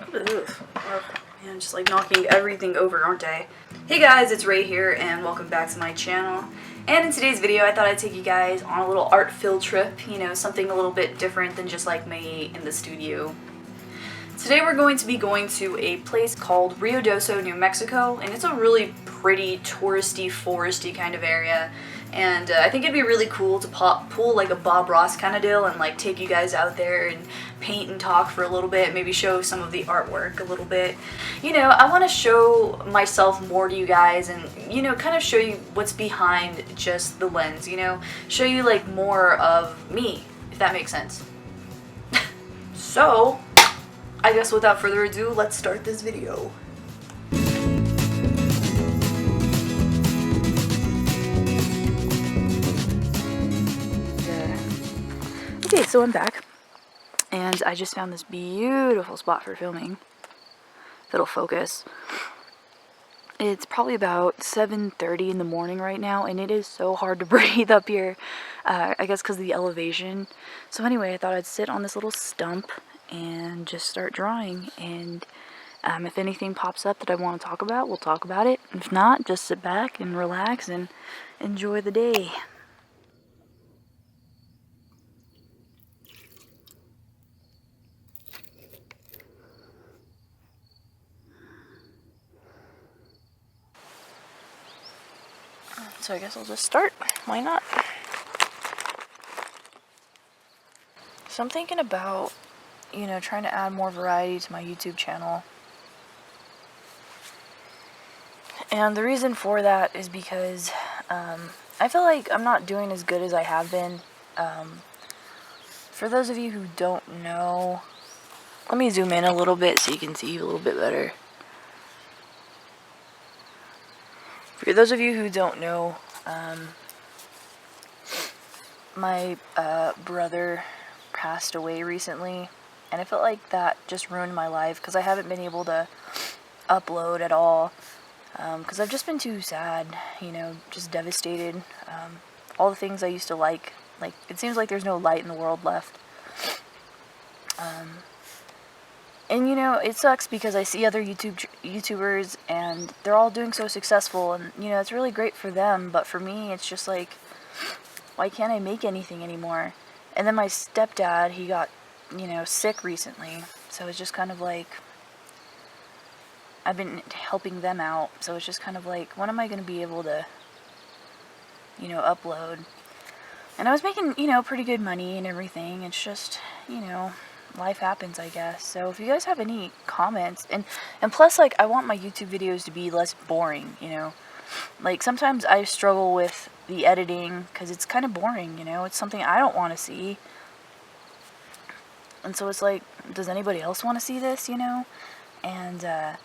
Ugh. Oh, man, just like knocking everything over, aren't I? Hey guys, it's Ray here, and welcome back to my channel. And in today's video, I thought I'd take you guys on a little art field trip, you know, something a little bit different than just like me in the studio. Today we're going to be going to a place called Ruidoso, New Mexico, and it's a really pretty touristy, foresty kind of area. And I think it'd be really cool to pull like a Bob Ross kind of deal and like take you guys out there and paint and talk for a little bit, maybe show some of the artwork a little bit. You know, I want to show myself more to you guys and, you know, kind of show you what's behind just the lens, you know, show you like more of me, if that makes sense. So, I guess without further ado, let's start this video. Okay, so I'm back, and I just found this beautiful spot for filming. If it'll focus. It's probably about 7:30 in the morning right now, and it is so hard to breathe up here, I guess because of the elevation. So anyway, I thought I'd sit on this little stump and just start drawing, and if anything pops up that I want to talk about, we'll talk about it. If not, just sit back and relax and enjoy the day. So I guess I'll just start. Why not? So I'm thinking about, you know, trying to add more variety to my YouTube channel. And the reason for that is because I feel like I'm not doing as good as I have been. For those of you who don't know, let me zoom in a little bit so you can see a little bit better. For those of you who don't know, my brother passed away recently, and I felt like that just ruined my life because I haven't been able to upload at all, because I've just been too sad, you know, just devastated. All the things I used to like it seems like there's no light in the world left. And you know, it sucks because I see other YouTubers and they're all doing so successful, and you know, it's really great for them, but for me it's just like, why can't I make anything anymore? And then my stepdad, he got, you know, sick recently, so it's just kind of like, I've been helping them out, so it's just kind of like, when am I going to be able to, you know, upload? And I was making, you know, pretty good money and everything. It's just, you know, life happens, I guess. So if you guys have any comments, and plus, like, I want my YouTube videos to be less boring, you know. Like, sometimes I struggle with the editing because it's kind of boring, you know. It's something I don't want to see. And so it's like, does anybody else want to see this, you know? And I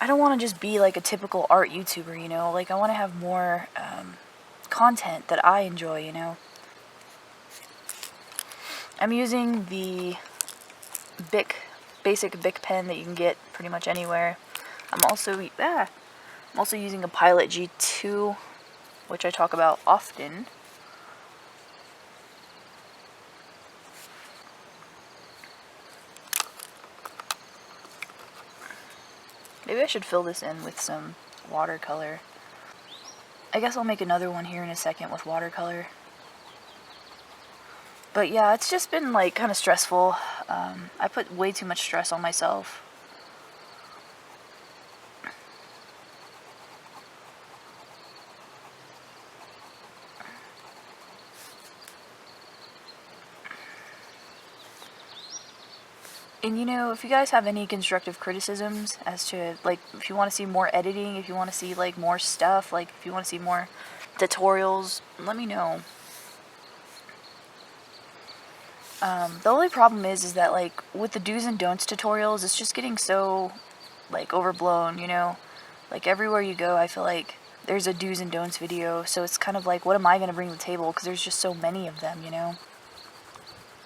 don't want to just be like a typical art YouTuber, you know. Like, I want to have more content that I enjoy, you know. I'm using the basic Bic pen that you can get pretty much anywhere. I'm also using a Pilot G2, which I talk about often. Maybe I should fill this in with some watercolor. I guess I'll make another one here in a second with watercolor. But yeah, it's just been like kind of stressful. I put way too much stress on myself. And you know, if you guys have any constructive criticisms as to, like, if you want to see more editing, if you want to see like more stuff, like if you want to see more tutorials, let me know. The only problem is that, like, with the do's and don'ts tutorials, it's just getting so, like, overblown, you know? Like, everywhere you go, I feel like there's a do's and don'ts video, so it's kind of like, what am I going to bring to the table? Because there's just so many of them, you know?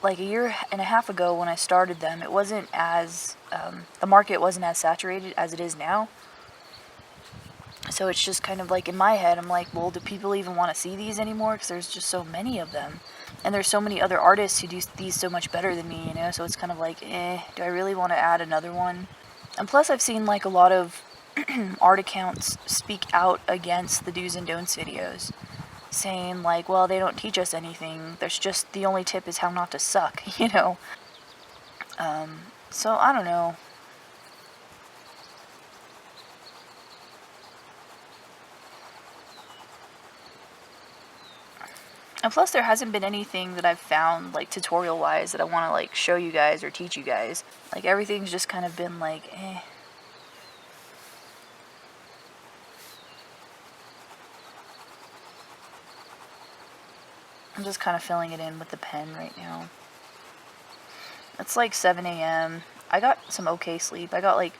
Like, a year and a half ago when I started them, it wasn't as, the market wasn't as saturated as it is now. So it's just kind of like, in my head, I'm like, well, do people even want to see these anymore? Because there's just so many of them. And there's so many other artists who do these so much better than me, you know? So it's kind of like, do I really want to add another one? And plus I've seen like a lot of art accounts speak out against the do's and don'ts videos, saying like, well, they don't teach us anything. There's just, the only tip is how not to suck, you know? So I don't know. And plus there hasn't been anything that I've found, like, tutorial wise that I want to, like, show you guys or teach you guys. Like, everything's just kind of been like, I'm just kind of filling it in with the pen right now. It's like 7 a.m. I got some okay sleep. I got like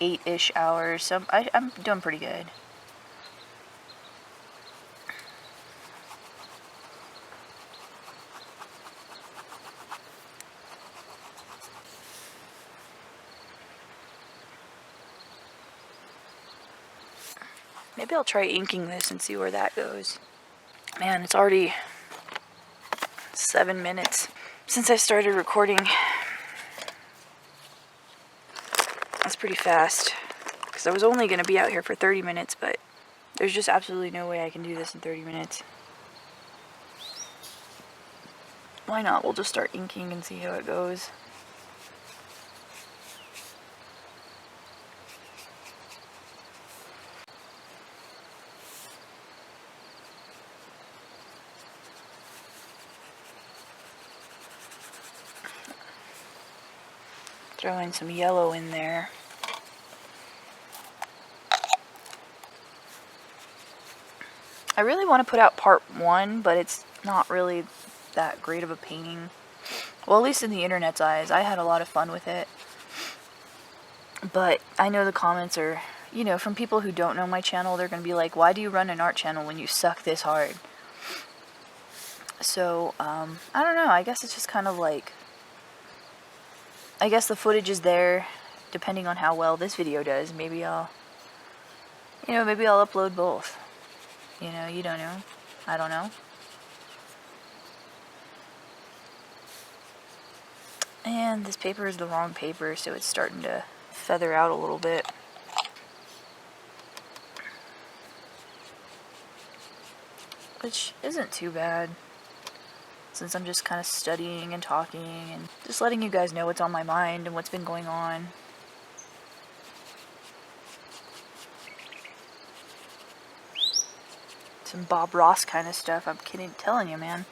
8-ish hours, so I'm doing pretty good. Maybe I'll try inking this and see where that goes. Man, it's already 7 minutes since I started recording. That's pretty fast, because I was only going to be out here for 30 minutes, but there's just absolutely no way I can do this in 30 minutes. Why not? We'll just start inking and see how it goes. Throwing some yellow in there. I really want to put out part 1, but it's not really that great of a painting. Well, at least in the internet's eyes. I had a lot of fun with it. But I know the comments are, you know, from people who don't know my channel, they're going to be like, why do you run an art channel when you suck this hard? So, I don't know. I guess it's just kind of like, I guess the footage is there, depending on how well this video does. Maybe I'll upload both. You know, you don't know. I don't know. And this paper is the wrong paper, so it's starting to feather out a little bit. Which isn't too bad, since I'm just kind of studying and talking and just letting you guys know what's on my mind and what's been going on. Some Bob Ross kind of stuff, I'm telling you, man.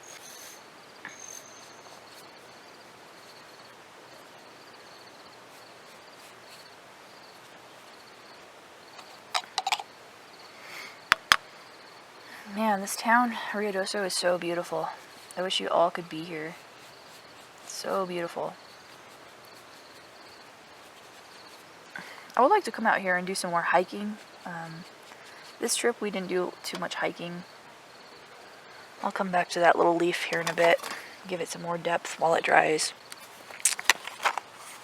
Man, this town, SuperRaeDizzle, is so beautiful. I wish you all could be here. It's so beautiful. I would like to come out here and do some more hiking. This trip we didn't do too much hiking. I'll come back to that little leaf here in a bit. Give it some more depth while it dries.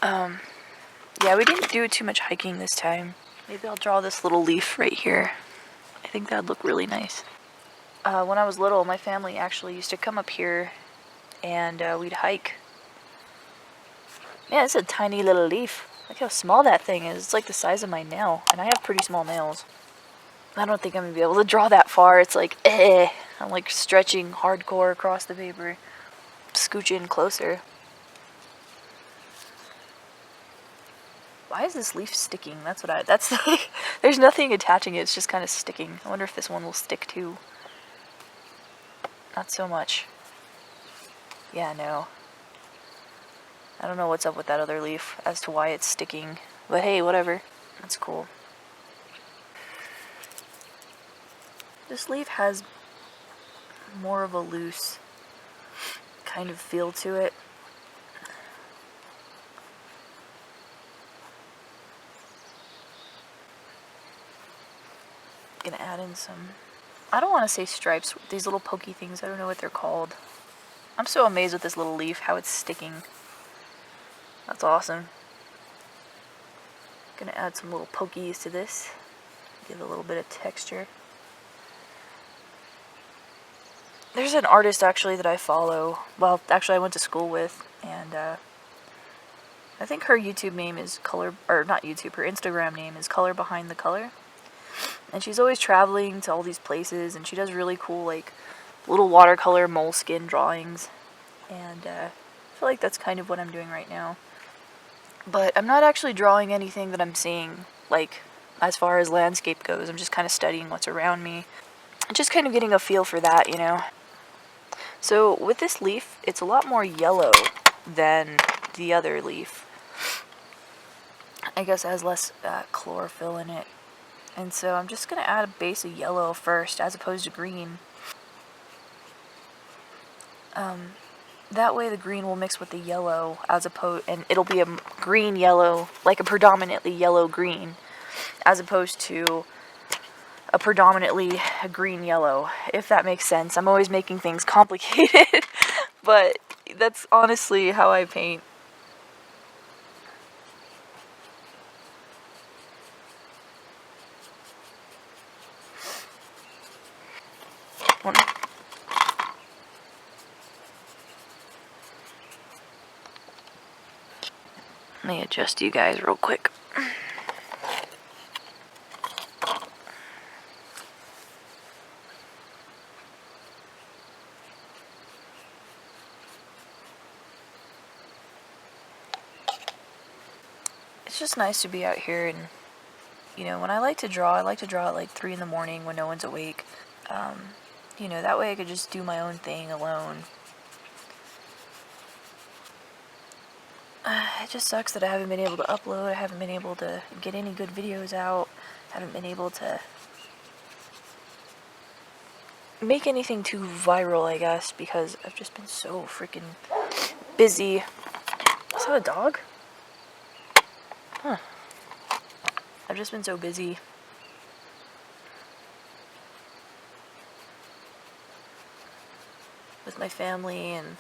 Yeah, we didn't do too much hiking this time. Maybe I'll draw this little leaf right here. I think that'd look really nice. When I was little, my family actually used to come up here and we'd hike. Yeah, it's a tiny little leaf. Look how small that thing is. It's like the size of my nail, and I have pretty small nails. I don't think I'm gonna be able to draw that far. It's like, I'm like stretching hardcore across the paper. Scooch in closer. Why is this leaf sticking? That's like, there's nothing attaching it, it's just kind of sticking. I wonder if this one will stick too. Not so much. Yeah, no. I don't know what's up with that other leaf as to why it's sticking. But hey, whatever. That's cool. This leaf has more of a loose kind of feel to it. Gonna add in some, I don't want to say stripes, these little pokey things, I don't know what they're called. I'm so amazed with this little leaf, how it's sticking. That's awesome. Gonna add some little pokies to this. Give it a little bit of texture. There's an artist actually that I follow. Well, actually I went to school with, and I think her YouTube name is Color, or not YouTube, her Instagram name is Color Behind the Color. And she's always traveling to all these places, and she does really cool, like, little watercolor moleskin drawings. And I feel like that's kind of what I'm doing right now. But I'm not actually drawing anything that I'm seeing, like, as far as landscape goes. I'm just kind of studying what's around me. Just kind of getting a feel for that, you know. So with this leaf, it's a lot more yellow than the other leaf. I guess it has less chlorophyll in it. And so I'm just going to add a base of yellow first, as opposed to green. That way the green will mix with the yellow, and it'll be a green-yellow, like a predominantly yellow-green, as opposed to a predominantly green-yellow, if that makes sense. I'm always making things complicated, but that's honestly how I paint. Let me adjust you guys real quick. It's just nice to be out here, and you know, when I like to draw at like 3 in the morning when no one's awake. You know, that way I could just do my own thing alone. It just sucks that I haven't been able to upload. I haven't been able to get any good videos out. I haven't been able to make anything too viral, I guess, because I've just been so freaking busy. Is that a dog? Huh. I've just been so busy. With my family, and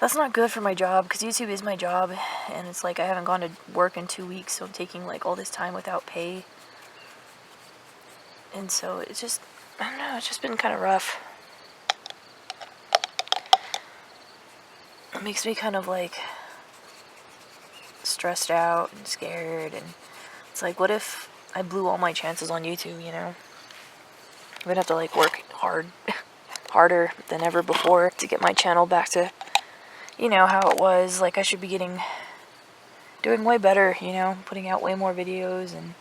that's not good for my job, because YouTube is my job, and it's like I haven't gone to work in 2 weeks, so I'm taking like all this time without pay. And so it's just, I don't know, it's just been kind of rough. It makes me kind of like stressed out and scared, and it's like, what if I blew all my chances on YouTube, you know? I'm gonna have to like work harder than ever before to get my channel back to, you know, how it was. Like, I should be doing way better, you know, putting out way more videos, and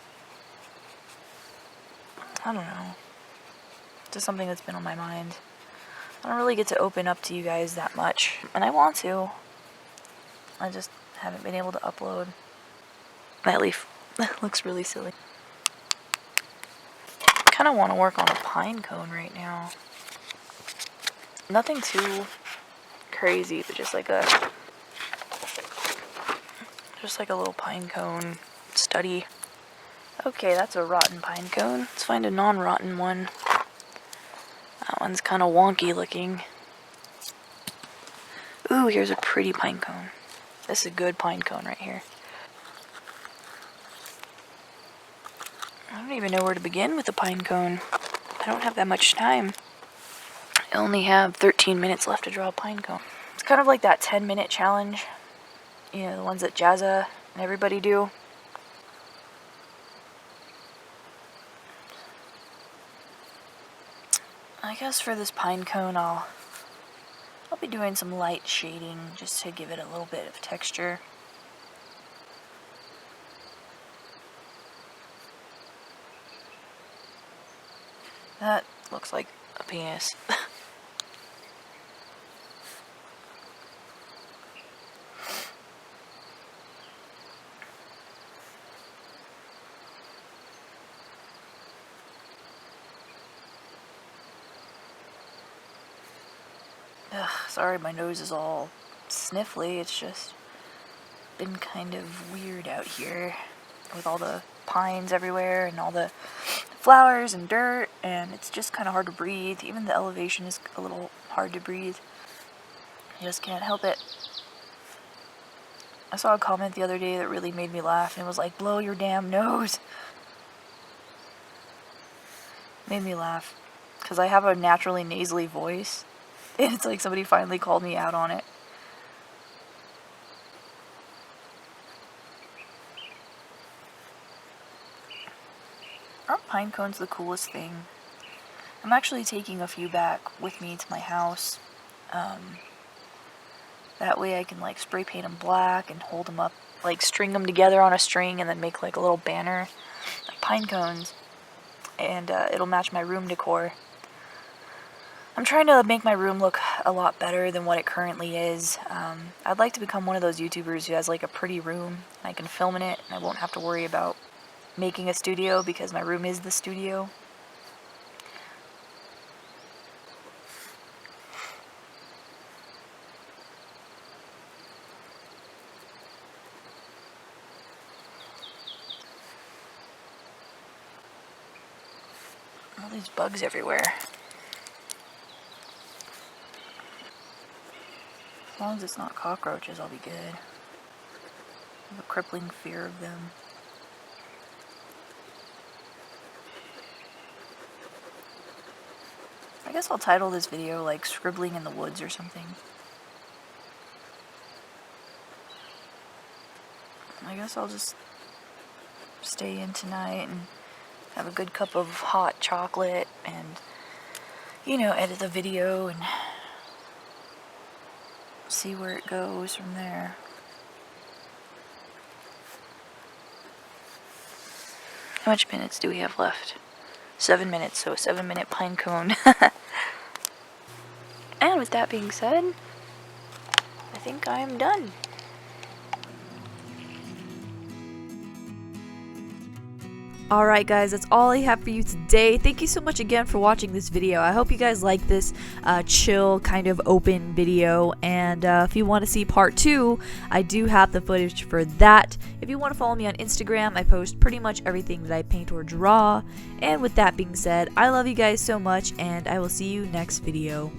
I don't know, just something that's been on my mind. I don't really get to open up to you guys that much, and I want to. I just haven't been able to upload. That leaf looks really silly. I kind of want to work on a pine cone right now. Nothing too crazy, but just like a little pine cone study. Okay, that's a rotten pine cone. Let's find a non-rotten one. That one's kind of wonky looking. Ooh, here's a pretty pine cone. This is a good pine cone right here. I don't even know where to begin with a pine cone. I don't have that much time. I only have 13 minutes left to draw a pine cone. It's kind of like that 10-minute challenge. You know, the ones that Jazza and everybody do. I guess for this pine cone, I'll be doing some light shading just to give it a little bit of texture. That looks like a penis. Ugh, sorry my nose is all sniffly. It's just been kind of weird out here with all the pines everywhere and all the flowers and dirt, and it's just kind of hard to breathe. Even the elevation is a little hard to breathe. You just can't help it. I saw a comment the other day that really made me laugh, and it was like, blow your damn nose. Made me laugh. Because I have a naturally nasally voice. And it's like somebody finally called me out on it. Aren't pine cones the coolest thing? I'm actually taking a few back with me to my house. That way I can like spray paint them black and hold them up, like string them together on a string and then make like a little banner of pine cones. And it'll match my room decor. I'm trying to make my room look a lot better than what it currently is. I'd like to become one of those YouTubers who has like a pretty room. I can film in it and I won't have to worry about making a studio because my room is the studio. All these bugs everywhere. As long as it's not cockroaches, I'll be good. I have a crippling fear of them. I guess I'll title this video like Scribbling in the Woods or something. I guess I'll just stay in tonight and have a good cup of hot chocolate and, you know, edit the video and see where it goes from there. How much minutes do we have left? 7 minutes, so a 7-minute pine cone. And with that being said, I think I'm done. Alright guys, that's all I have for you today. Thank you so much again for watching this video. I hope you guys like this chill kind of open video, and if you want to see part 2, I do have the footage for that. If you want to follow me on Instagram, I post pretty much everything that I paint or draw. And with that being said, I love you guys so much, and I will see you next video.